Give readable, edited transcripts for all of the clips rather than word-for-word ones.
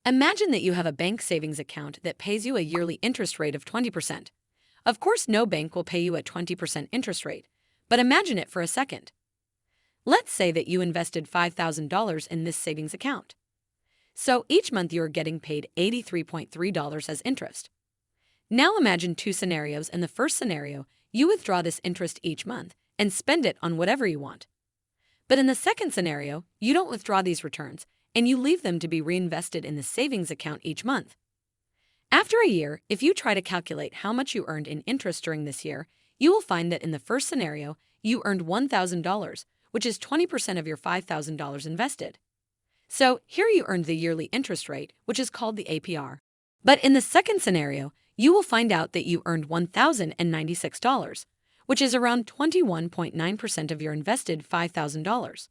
Imagine that you have a bank savings account that pays you a yearly interest rate of 20%. Of course, no bank will pay you a 20% interest rate, but imagine it for a second. Let's say that you invested $5,000 in this savings account. So each month you are getting paid $83.3 as interest. Now imagine two scenarios. In the first scenario, you withdraw this interest each month and spend it on whatever you want. But in the second scenario, you don't withdraw these returns and you leave them to be reinvested in the savings account each month. After a year, if you try to calculate how much you earned in interest during this year, you will find that in the first scenario, you earned $1,000, which is 20% of your $5,000 invested. So here you earned the yearly interest rate, which is called the APR. But in the second scenario, you will find out that you earned $1,096, which is around 21.9% of your invested $5,000.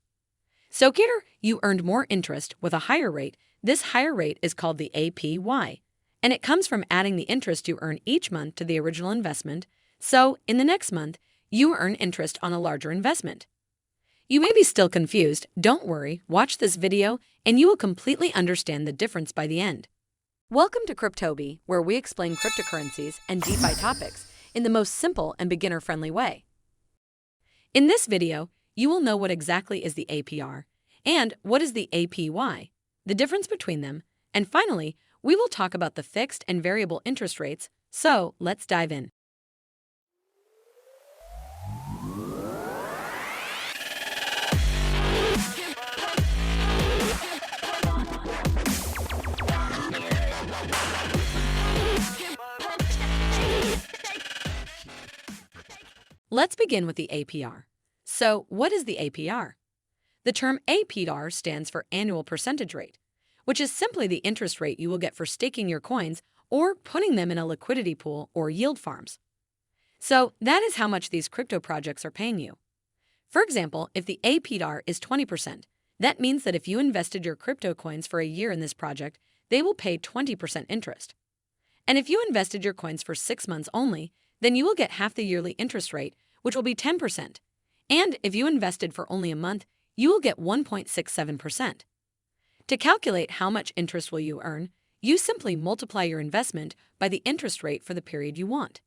So here you earned more interest with a higher rate. This higher rate is called the APY, and it comes from adding the interest you earn each month to the original investment. So in the next month, you earn interest on a larger investment. You may be still confused. Don't worry, watch this video and you will completely understand the difference by the end. Welcome to Cryptobie, where we explain cryptocurrencies and DeFi topics in the most simple and beginner-friendly way. In this video, you will know what exactly is the APR and what is the APY, the difference between them, and finally, we will talk about the fixed and variable interest rates. So let's dive in. Let's begin with the APR. So, what is the APR? The term APR stands for annual percentage rate, which is simply the interest rate you will get for staking your coins or putting them in a liquidity pool or yield farms. So, that is how much these crypto projects are paying you. For example, if the APR is 20%, that means that if you invested your crypto coins for a year in this project, they will pay 20% interest. And if you invested your coins for 6 months only, then you will get half the yearly interest rate, which will be 10%. And if you invested for only a month, you will get 1.67%. To calculate how much interest will you earn, you simply multiply your investment by the interest rate for the period you want.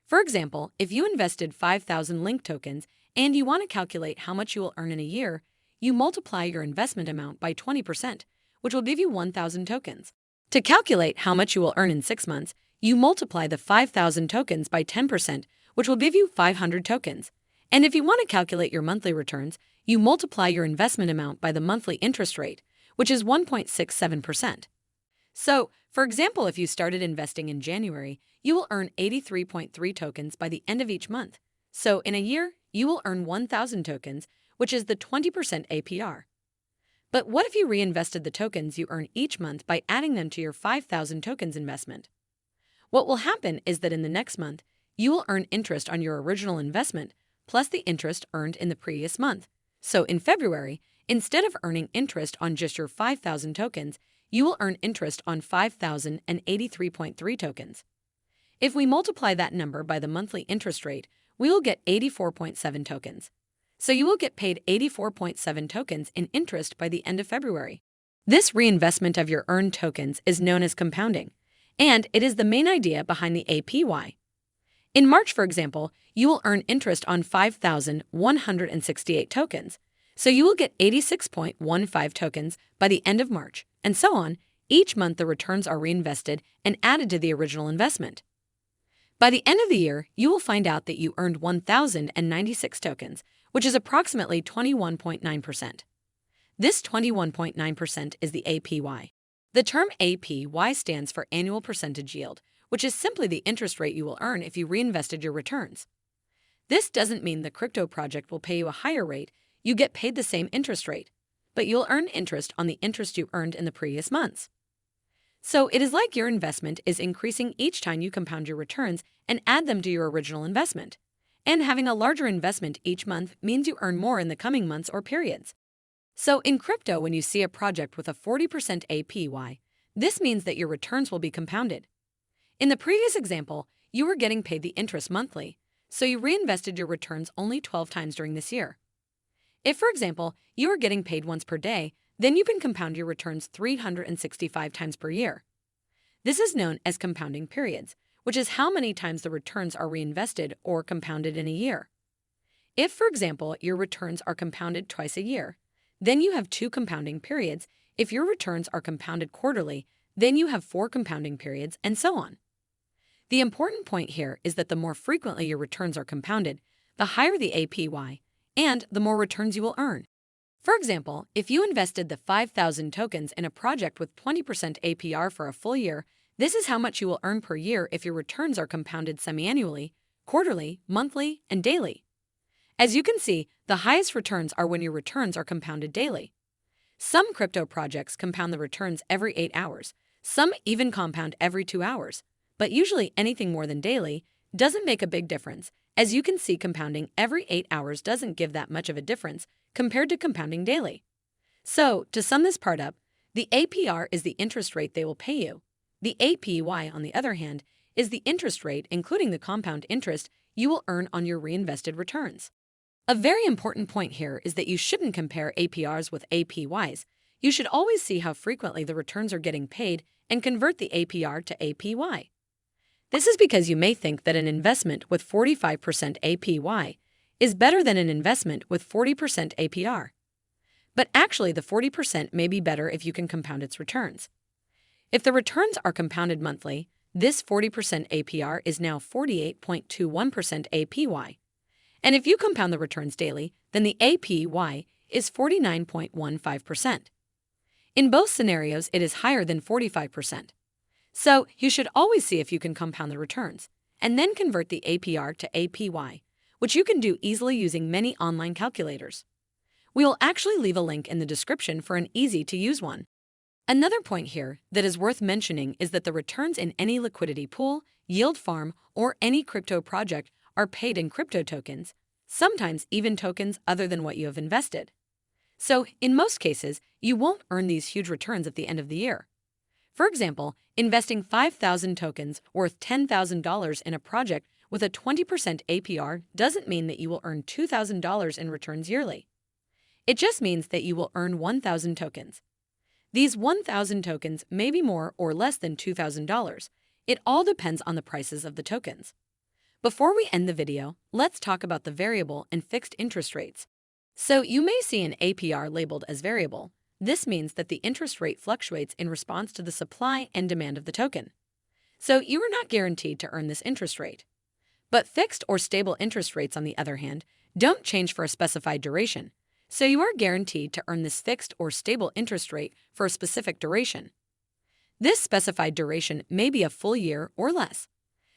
For example, if you invested 5,000 Link tokens and you want to calculate how much you will earn in a year, you multiply your investment amount by 20%, which will give you 1,000 tokens. To calculate how much you will earn in 6 months, you multiply the 5,000 tokens by 10%, which will give you 500 tokens. And if you want to calculate your monthly returns, you multiply your investment amount by the monthly interest rate, which is 1.67%. So, for example, if you started investing in January, you will earn 83.3 tokens by the end of each month. So, in a year, you will earn 1,000 tokens, which is the 20% APR. But what if you reinvested the tokens you earn each month by adding them to your 5,000 tokens investment? What will happen is that in the next month, you will earn interest on your original investment plus the interest earned in the previous month. So in February, instead of earning interest on just your 5,000 tokens, you will earn interest on 5,083.3 tokens. If we multiply that number by the monthly interest rate, we will get 84.7 tokens. So you will get paid 84.7 tokens in interest by the end of February. This reinvestment of your earned tokens is known as compounding, and it is the main idea behind the APY. In March, for example, you will earn interest on 5,168 tokens, so you will get 86.15 tokens by the end of March, and so on. Each month the returns are reinvested and added to the original investment. By the end of the year, you will find out that you earned 1,096 tokens, which is approximately 21.9%. This 21.9% is the APY. The term APY stands for annual percentage yield, which is simply the interest rate you will earn if you reinvested your returns. This doesn't mean the crypto project will pay you a higher rate. You get paid the same interest rate, but you'll earn interest on the interest you earned in the previous months. So it is like your investment is increasing each time you compound your returns and add them to your original investment. And having a larger investment each month means you earn more in the coming months or periods. So in crypto, when you see a project with a 40% APY, this means that your returns will be compounded. In the previous example, you were getting paid the interest monthly, so you reinvested your returns only 12 times during this year. If, for example, you are getting paid once per day, then you can compound your returns 365 times per year. This is known as compounding periods, which is how many times the returns are reinvested or compounded in a year. If, for example, your returns are compounded twice a year, then you have 2 compounding periods. If your returns are compounded quarterly, then you have 4 compounding periods, and so on. The important point here is that the more frequently your returns are compounded, the higher the APY, and the more returns you will earn. For example, if you invested the 5,000 tokens in a project with 20% APR for a full year, this is how much you will earn per year if your returns are compounded semi-annually, quarterly, monthly, and daily. As you can see, the highest returns are when your returns are compounded daily. Some crypto projects compound the returns every 8 hours, some even compound every 2 hours, but usually anything more than daily doesn't make a big difference. As you can see, compounding every 8 hours doesn't give that much of a difference compared to compounding daily. So, to sum this part up, the APR is the interest rate they will pay you. The APY, on the other hand, is the interest rate, including the compound interest, you will earn on your reinvested returns. A very important point here is that you shouldn't compare APRs with APYs. You should always see how frequently the returns are getting paid and convert the APR to APY. This is because you may think that an investment with 45% APY is better than an investment with 40% APR. But actually, the 40% may be better if you can compound its returns. If the returns are compounded monthly, this 40% APR is now 48.21% APY. And if you compound the returns daily, then the APY is 49.15%. In both scenarios, it is higher than 45%. So you should always see if you can compound the returns, and then convert the APR to APY, which you can do easily using many online calculators. We will actually leave a link in the description for an easy-to-use one. Another point here that is worth mentioning is that the returns in any liquidity pool, yield farm, or any crypto project are paid in crypto tokens, sometimes even tokens other than what you have invested. So, in most cases, you won't earn these huge returns at the end of the year. For example, investing 5,000 tokens worth $10,000 in a project with a 20% APR doesn't mean that you will earn $2,000 in returns yearly. It just means that you will earn 1,000 tokens. These 1,000 tokens may be more or less than $2,000. It all depends on the prices of the tokens. Before we end the video, let's talk about the variable and fixed interest rates. So you may see an APR labeled as variable. This means that the interest rate fluctuates in response to the supply and demand of the token. So you are not guaranteed to earn this interest rate. But fixed or stable interest rates, on the other hand, don't change for a specified duration. So you are guaranteed to earn this fixed or stable interest rate for a specific duration. This specified duration may be a full year or less.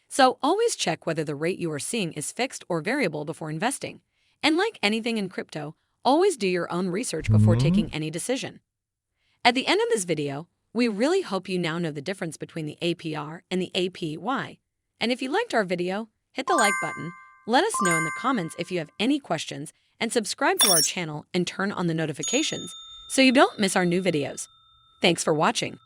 So always check whether the rate you are seeing is fixed or variable before investing. And like anything in crypto, always do your own research before taking any decision. At the end of this video, we really hope you now know the difference between the APR and the APY. And if you liked our video, hit the like button, let us know in the comments if you have any questions, and subscribe to our channel and turn on the notifications so you don't miss our new videos. Thanks for watching.